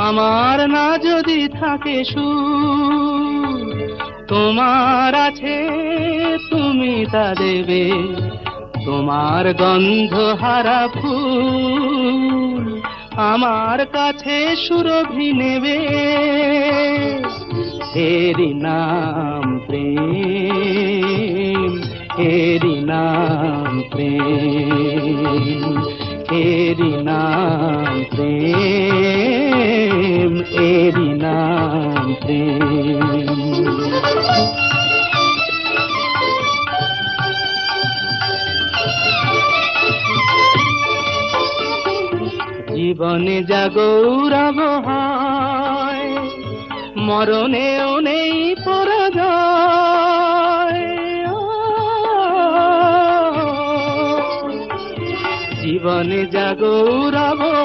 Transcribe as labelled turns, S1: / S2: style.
S1: আমার না যদি থাকে সুর, তোমার আছে তুমি তা দেবে। তোমার গন্ধহারা ফুল আমার কাছে সুরভি নেবে। এরি নাম প্রেম, এরি নাম প্রেম, এরি নাম প্রেম, এরি নাম প্রেম। জীবনে যা গৌরব হয়, মরণেও নেই পরাজয়। জীবনে যা গৌরব হয়,